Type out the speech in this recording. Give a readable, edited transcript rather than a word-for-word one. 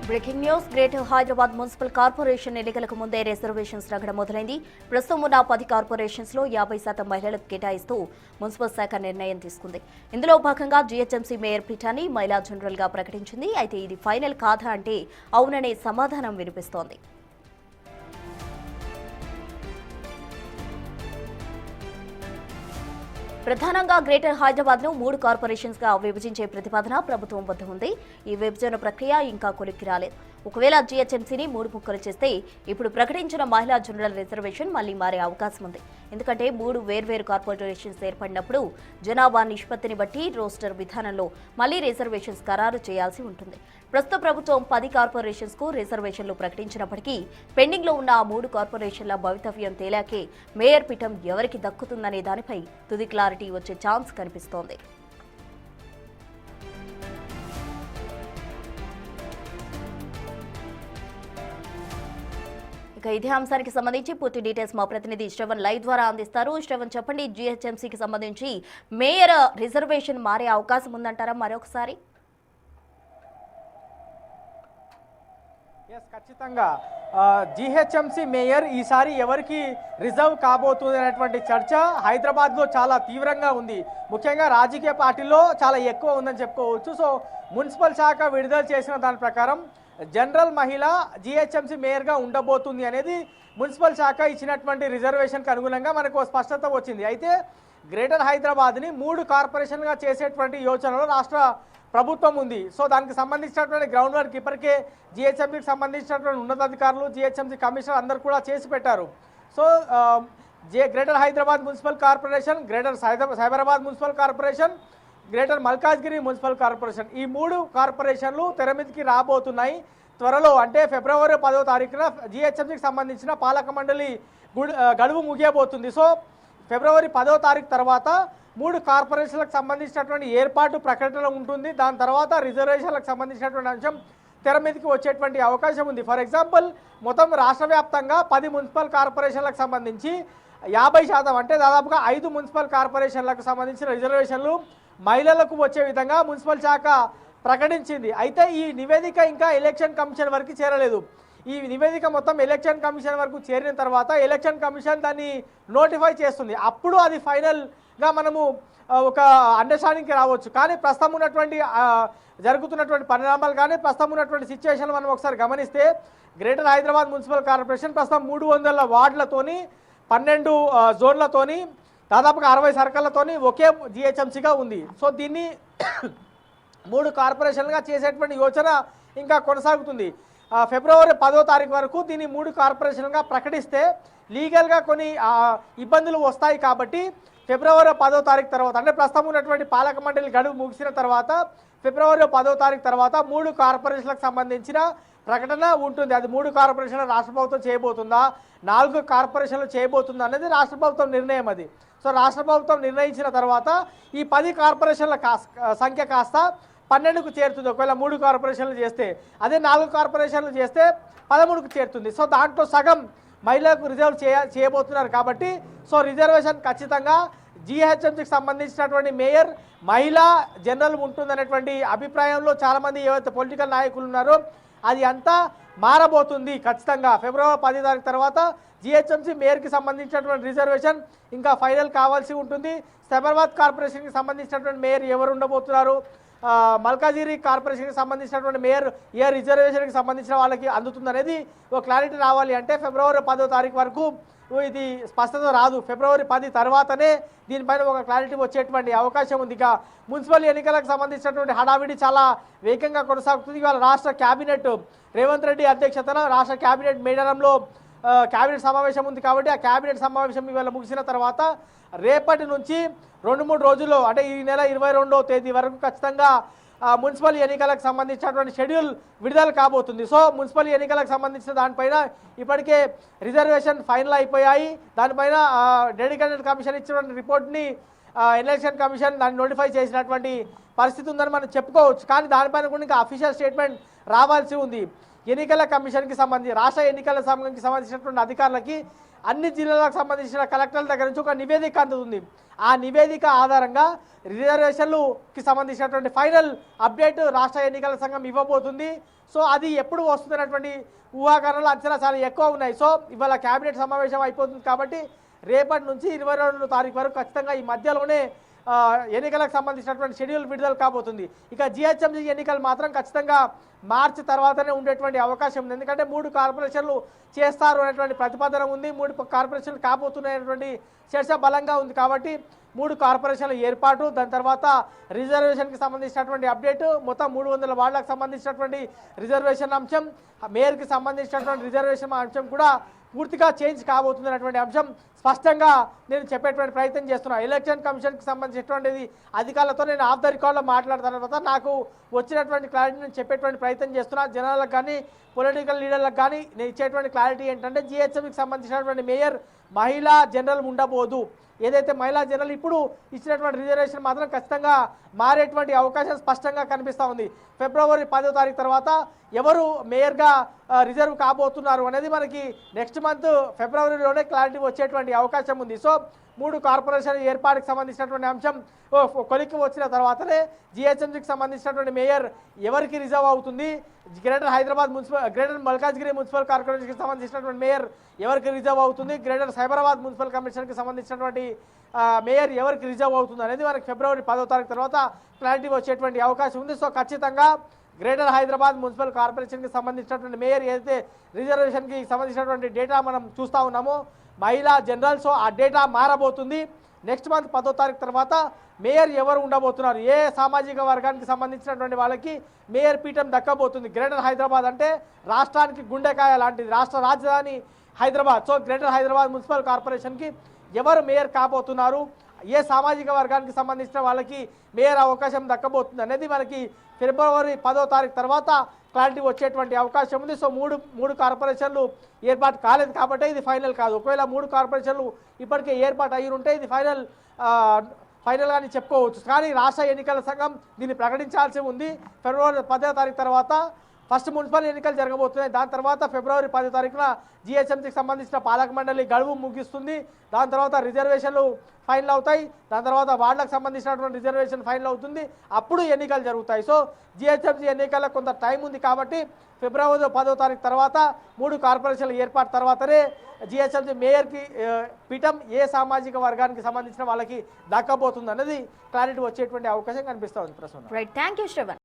Breaking news greater Hyderabad municipal corporation ఎన్నికలకు ముందే reservations రగడ మొదలైంది. ప్రస్తుతం ఉన్న 10 కార్పొరేషన్స్ లో 50% మహిళలకు కేటాయిస్తూ మున్సిపల్ శాఖ నిర్ణయం తీసుకుంది. ఇందులో భాగంగా జీహెచ్ఎంసీ మేయర్ పీఠాన్ని మహిళా జనరల్ గా ప్రకటించింది. అయితే ఇది ఫైనల్ కాదా అంటే అవుననే సమాధానం వినిపిస్తోంది. ప్రధానంగా గ్రేటర్ హైదరాబాద్ ను 3 కార్పొరేషన్స్ గా విభజించే ప్రతిపాదన ప్రభుత్వం వద్ద ఉంది. ఈ విభజన ప్రక్రియ ఇంకా కొలిక్కి రాలేదు. ఒకవేళ జీహెచ్ఎంసీని 3 ముక్కలు చేస్తే ఇప్పుడు ప్రకటించిన మహిళా జనరల్ రిజర్వేషన్ మళ్లీ మారే అవకాశం ఉంది. ఎందుకంటే 3 వేర్వేరు కార్పొరేషన్స్ ఏర్పడినప్పుడు జనాభా నిష్పత్తిని బట్టి రోస్టర్ విధానంలో మళ్లీ రిజర్వేషన్స్ ఖరారు చేయాల్సి ఉంటుంది. ప్రస్తుత ప్రభుత్వం 10 కార్పొరేషన్స్ కు రిజర్వేషన్లు ప్రకటించినప్పటికీ పెండింగ్ లో ఉన్న ఆ 3 కార్పొరేషన్ల భవితవ్యం తేలాకే మేయర్ పీఠం ఎవరికి దక్కుతుందనే దానిపై తుది క్లారిటీ వచ్చే ఛాన్స్ కనిపిస్తోంది. ఇక ఇదే అంశానికి సంబంధించి పూర్తి డీటెయిల్స్ మా ప్రతినిధి శ్రవణ్ లైవ్ ద్వారా అందిస్తారు. శ్రవణ్, చెప్పండి, జీహెచ్ఎంసీకి సంబంధించి మేయర్ రిజర్వేషన్ మారే అవకాశం ఉందంటారా మరొకసారి? ఖచ్చితంగా జీహెచ్ఎంసీ మేయర్ ఈసారి ఎవరికి రిజర్వ్ కాబోతుంది అనేటువంటి చర్చ హైదరాబాద్లో చాలా తీవ్రంగా ఉంది. ముఖ్యంగా రాజకీయ పార్టీల్లో చాలా ఎక్కువ ఉందని చెప్పుకోవచ్చు. సో మున్సిపల్ శాఖ విడుదల చేసిన దాని ప్రకారం జనరల్ మహిళ జీహెచ్ఎంసీ మేయర్గా ఉండబోతుంది అనేది మున్సిపల్ శాఖ ఇచ్చినటువంటి రిజర్వేషన్కి అనుగుణంగా మనకు స్పష్టత వచ్చింది. అయితే గ్రేటర్ హైదరాబాద్ని 3 కార్పొరేషన్గా చేసేటువంటి యోచనలో రాష్ట్ర ప్రభుత్వం ఉంది. సో దానికి సంబంధించినటువంటి గ్రౌండ్ వర్క్ ఇప్పటికే జీహెచ్ఎంసీకి సంబంధించినటువంటి ఉన్నతాధికారులు, జీహెచ్ఎంసీ కమిషనర్ అందరూ కూడా చేసి పెట్టారు. So greater Hyderabad municipal corporation, greater Cyberabad municipal corporation, greater Malkajgiri municipal corporation, ఈ 3 కార్పొరేషన్లు తెర మీదకి రాబోతున్నాయి త్వరలో. అంటే ఫిబ్రవరి 10వ తారీఖున జీహెచ్ఎంసీకి సంబంధించిన పాలక మండలి గడువు ముగియబోతుంది. సో ఫిబ్రవరి 10వ తారీఖు తర్వాత 3 కార్పొరేషన్లకు సంబంధించినటువంటి ఏర్పాటు ప్రకటన ఉంటుంది. దాని తర్వాత రిజర్వేషన్లకు సంబంధించినటువంటి అంశం తెర మీదకి వచ్చేటువంటి అవకాశం ఉంది. ఫర్ ఎగ్జాంపుల్ మొత్తం రాష్ట్ర వ్యాప్తంగా 10 మున్సిపల్ కార్పొరేషన్లకు సంబంధించి 50% అంటే దాదాపుగా 5 మున్సిపల్ కార్పొరేషన్లకు సంబంధించిన రిజర్వేషన్లు మహిళలకు వచ్చే విధంగా మున్సిపల్ శాఖ ప్రకటించింది. అయితే ఈ నివేదిక ఇంకా ఎలక్షన్ కమిషన్ వరకు చేరలేదు. ఈ నివేదిక మొత్తం ఎలక్షన్ కమిషన్ వరకు చేరిన తర్వాత ఎలక్షన్ కమిషన్ దాన్ని నోటిఫై చేస్తుంది. అప్పుడు అది ఫైనల్గా మనము ఒక అండర్స్టాండింగ్కి రావచ్చు. కానీ ప్రస్తుతం ఉన్నటువంటి జరుగుతున్నటువంటి పరిణామాలు కానీ ప్రస్తుతం ఉన్నటువంటి సిచ్యువేషన్ మనం ఒకసారి గమనిస్తే గ్రేటర్ హైదరాబాద్ మున్సిపల్ కార్పొరేషన్ ప్రస్తుతం 300 వార్డులతోని 12 జోన్లతోని దాదాపుగా 60 సర్కిళ్లతోని ఒకే జీహెచ్ఎంసీగా ఉంది. సో దీన్ని 3 కార్పొరేషన్లుగా చేసేటువంటి యోచన ఇంకా కొనసాగుతుంది. ఫిబ్రవరి 10వ తారీఖు వరకు దీన్ని 3 కార్పొరేషన్లుగా ప్రకటిస్తే లీగల్గా కొన్ని ఇబ్బందులు వస్తాయి. కాబట్టి ఫిబ్రవరి 10వ తారీఖు తర్వాత అంటే ప్రస్తుతం ఉన్నటువంటి పాలక మండలి గడువు ముగిసిన తర్వాత ఫిబ్రవరి 10వ తారీఖు తర్వాత 3 కార్పొరేషన్లకు సంబంధించిన ప్రకటన ఉంటుంది. అది 3 కార్పొరేషన్లు రాష్ట్ర ప్రభుత్వం చేయబోతుందా, 4 కార్పొరేషన్లు చేయబోతుందా అనేది రాష్ట్ర ప్రభుత్వం నిర్ణయం. అది సో రాష్ట్ర ప్రభుత్వం నిర్ణయించిన తర్వాత ఈ 10 కార్పొరేషన్ల సంఖ్య కాస్త 12కు చేరుతుంది. ఒకవేళ 3 కార్పొరేషన్లు చేస్తే, అదే 4 కార్పొరేషన్లు చేస్తే 13కు చేరుతుంది. సో దాంట్లో సగం మహిళలకు రిజర్వ్ చేయబోతున్నారు. కాబట్టి సో రిజర్వేషన్ ఖచ్చితంగా జీహెచ్ఎంసీకి సంబంధించినటువంటి మేయర్ మహిళా జనరల్ ఉంటుందనేటువంటి అభిప్రాయంలో చాలామంది ఏవైతే పొలిటికల్ నాయకులు ఉన్నారో అది అంతా మారబోతుంది. ఖచ్చితంగా ఫిబ్రవరి 10 తారీఖు తర్వాత జీహెచ్ఎంసీ మేయర్కి సంబంధించినటువంటి రిజర్వేషన్ ఇంకా ఫైనల్ కావాల్సి ఉంటుంది. సైబరాబాద్ కార్పొరేషన్కి సంబంధించినటువంటి మేయర్ ఎవరు ఉండబోతున్నారు, మల్కాజిగిరి కార్పొరేషన్కి సంబంధించినటువంటి మేయర్ ఏ రిజర్వేషన్కి సంబంధించిన వాళ్ళకి అందుతుందనేది ఒక క్లారిటీ రావాలి. అంటే ఫిబ్రవరి 10వ తారీఖు వరకు ఇది స్పష్టత రాదు. ఫిబ్రవరి 10 తర్వాతనే దీనిపైన ఒక క్లారిటీ వచ్చేటువంటి అవకాశం ఉంది. ఇక మున్సిపల్ ఎన్నికలకు సంబంధించినటువంటి హడావిడి చాలా వేగంగా కొనసాగుతుంది. ఇవాళ రాష్ట్ర క్యాబినెట్ రేవంత్ రెడ్డి అధ్యక్షతన రాష్ట్ర క్యాబినెట్ మేడారంలో క్యాబినెట్ సమావేశం ఉంది. కాబట్టి ఆ క్యాబినెట్ సమావేశం ఇవాళ ముగిసిన తర్వాత రేపటి నుంచి 2-3 రోజుల్లో అంటే ఈ నెల 22వ తేదీ వరకు ఖచ్చితంగా మున్సిపల్ ఎన్నికలకు సంబంధించినటువంటి షెడ్యూల్ విడుదల కాబోతుంది. సో మున్సిపల్ ఎన్నికలకు సంబంధించిన దానిపైన ఇప్పటికే రిజర్వేషన్ ఫైనల్ అయిపోయాయి. దానిపైన డెడికేటెడ్ కమిషన్ ఇచ్చినటువంటి రిపోర్ట్ని ఎలక్షన్ కమిషన్ దాన్ని నోటిఫై చేసినటువంటి పరిస్థితి ఉందని మనం చెప్పుకోవచ్చు. కానీ దానిపైన కూడా ఇంకా అఫీషియల్ స్టేట్మెంట్ రావాల్సి ఉంది. ఎన్నికల కమిషన్కి సంబంధించి రాష్ట్ర ఎన్నికల సంఘంకి సంబంధించినటువంటి అధికారులకి అన్ని జిల్లాలకు సంబంధించిన కలెక్టర్ల దగ్గర నుంచి ఒక నివేదిక అందుతుంది. ఆ నివేదిక ఆధారంగా రిజర్వేషన్లుకి సంబంధించినటువంటి ఫైనల్ అప్డేట్ రాష్ట్ర ఎన్నికల సంఘం ఇవ్వబోతుంది. సో అది ఎప్పుడు వస్తున్నటువంటి ఊహాగానాలు అంచనా చాలా ఎక్కువ ఉన్నాయి. సో ఇవాళ కేబినెట్ సమావేశం అయిపోతుంది కాబట్టి రేపటి నుంచి 22వ తారీఖు వరకు ఖచ్చితంగా ఈ మధ్యలోనే ఎన్నికలకు సంబంధించినటువంటి షెడ్యూల్ విడుదల కాబోతుంది. ఇక జిహెచ్ఎంసీ ఎన్నికలు మాత్రం ఖచ్చితంగా మార్చి తర్వాతనే ఉండేటువంటి అవకాశం ఉంది. ఎందుకంటే 3 కార్పొరేషన్లు చేస్తారు అనేటువంటి ప్రతిపాదన ఉంది. 3 కార్పొరేషన్లు కాబోతున్నాయనేటువంటి చర్చ బలంగా ఉంది. కాబట్టి 3 కార్పొరేషన్ల ఏర్పాటు, దాని తర్వాత రిజర్వేషన్కి సంబంధించినటువంటి అప్డేట్, మొత్తం 300 వార్డులకు సంబంధించినటువంటి రిజర్వేషన్ అంశం, మేయర్కి సంబంధించినటువంటి రిజర్వేషన్ అంశం కూడా పూర్తిగా చేంజ్ కాబోతుంది అనేటువంటి అంశం స్పష్టంగా నేను చెప్పేటువంటి ప్రయత్నం చేస్తున్నాను. ఎలక్షన్ కమిషన్కి సంబంధించినటువంటిది అధికారులతో నేను ఆఫ్ ద రికార్డులో మాట్లాడిన తర్వాత నాకు వచ్చినటువంటి క్లారిటీ నేను చెప్పేటువంటి ప్రయత్నం చేస్తున్నా. జనాలకు కానీ పొలిటికల్ లీడర్లకు కానీ నేను ఇచ్చేటువంటి క్లారిటీ ఏంటంటే జిహెచ్ఎంకి సంబంధించినటువంటి మేయర్ మహిళా జనరల్ ఉండబోదు. ఏదైతే మహిళా జనరల్ ఇప్పుడు ఇచ్చినటువంటి రిజర్వేషన్ మాత్రం ఖచ్చితంగా మారేటువంటి అవకాశం స్పష్టంగా కనిపిస్తూ ఉంది. ఫిబ్రవరి 10వ తారీఖు తర్వాత ఎవరు మేయర్గా రిజర్వ్ కాబోతున్నారు అనేది మనకి నెక్స్ట్ మంత్ ఫిబ్రవరిలోనే క్లారిటీ వచ్చేటువంటి అవకాశం ఉంది. సో 3 కార్పొరేషన్ ఏర్పాటుకు సంబంధించినటువంటి అంశం కొలిక్కి వచ్చిన తర్వాతనే జిహెచ్ఎంసీకి సంబంధించినటువంటి మేయర్ ఎవరికి రిజర్వ్ అవుతుంది, గ్రేటర్ మల్కాజ్గిరి మున్సిపల్ కార్పొరేషన్కి సంబంధించినటువంటి మేయర్ ఎవరికి రిజర్వ్ అవుతుంది, గ్రేటర్ సైబరాబాద్ మున్సిపల్ కమిషన్కి సంబంధించినటువంటి మేయర్ ఎవరికి రిజర్వ్ అవుతుంది అనేది మనకి ఫిబ్రవరి 10వ తారీఖు తర్వాత క్లారిటీ వచ్చేటువంటి అవకాశం ఉంది. సో ఖచ్చితంగా గ్రేటర్ హైదరాబాద్ మున్సిపల్ కార్పొరేషన్కి సంబంధించినటువంటి మేయర్ ఏదైతే రిజర్వేషన్కి సంబంధించినటువంటి డేటా మనం చూస్తూ ఉన్నామో మహిళా జనరల్, సో ఆ డేటా మారబోతుంది. నెక్స్ట్ మంత్ 10వ తారీఖు తర్వాత మేయర్ ఎవరు ఉండబోతున్నారు, ఏ సామాజిక వర్గానికి సంబంధించినటువంటి వాళ్ళకి మేయర్ పీఠం దక్కబోతుంది. గ్రేటర్ హైదరాబాద్ అంటే రాష్ట్రానికి గుండెకాయ లాంటిది, రాష్ట్ర రాజధాని Hyderabad. So greater Hyderabad municipal కార్పొరేషన్కి ఎవరు మేయర్ కాబోతున్నారు, ఏ సామాజిక వర్గానికి సంబంధించిన వాళ్ళకి మేయర్ అవకాశం దక్కబోతుంది అనేది మనకి ఫిబ్రవరి 10వ తారీఖు తర్వాత క్లారిటీ వచ్చేటువంటి అవకాశం ఉంది. సో మూడు కార్పొరేషన్లు ఏర్పాటు కాలేదు కాబట్టి ఇది ఫైనల్ కాదు. ఒకవేళ 3 కార్పొరేషన్లు ఇప్పటికే ఏర్పాటు అయ్యి ఉంటే ఇది ఫైనల్గానే చెప్పుకోవచ్చు. కానీ రాష్ట్ర ఎన్నికల సంఘం దీన్ని ప్రకటించాల్సి ఉంది. ఫిబ్రవరి 10వ తారీఖు తర్వాత ఫస్ట్ మున్సిపల్ ఎన్నికలు జరగబోతున్నాయి. దాని తర్వాత ఫిబ్రవరి 10వ తారీఖున జిహెచ్ఎంసీకి సంబంధించిన పాలక మండలి గడువు ముగిస్తుంది. దాని తర్వాత రిజర్వేషన్లు ఫైనల్ అవుతాయి. దాని తర్వాత వార్డులకు సంబంధించినటువంటి రిజర్వేషన్ ఫైనల్ అవుతుంది. అప్పుడు ఎన్నికలు జరుగుతాయి. సో జిహెచ్ఎంసీ ఎన్నికలకు కొంత టైం ఉంది కాబట్టి ఫిబ్రవరి 10వ తారీఖు తర్వాత 3 కార్పొరేషన్ల ఏర్పాటు తర్వాతనే జిహెచ్ఎంసీ మేయర్కి పీఠం ఏ సామాజిక వర్గానికి సంబంధించిన వాళ్ళకి దక్కబోతుంది అనేది క్లారిటీ వచ్చేటువంటి అవకాశం కనిపిస్తూ ఉంది. ప్రస్తుతం రైట్, థ్యాంక్ యూ శ్రవణ్.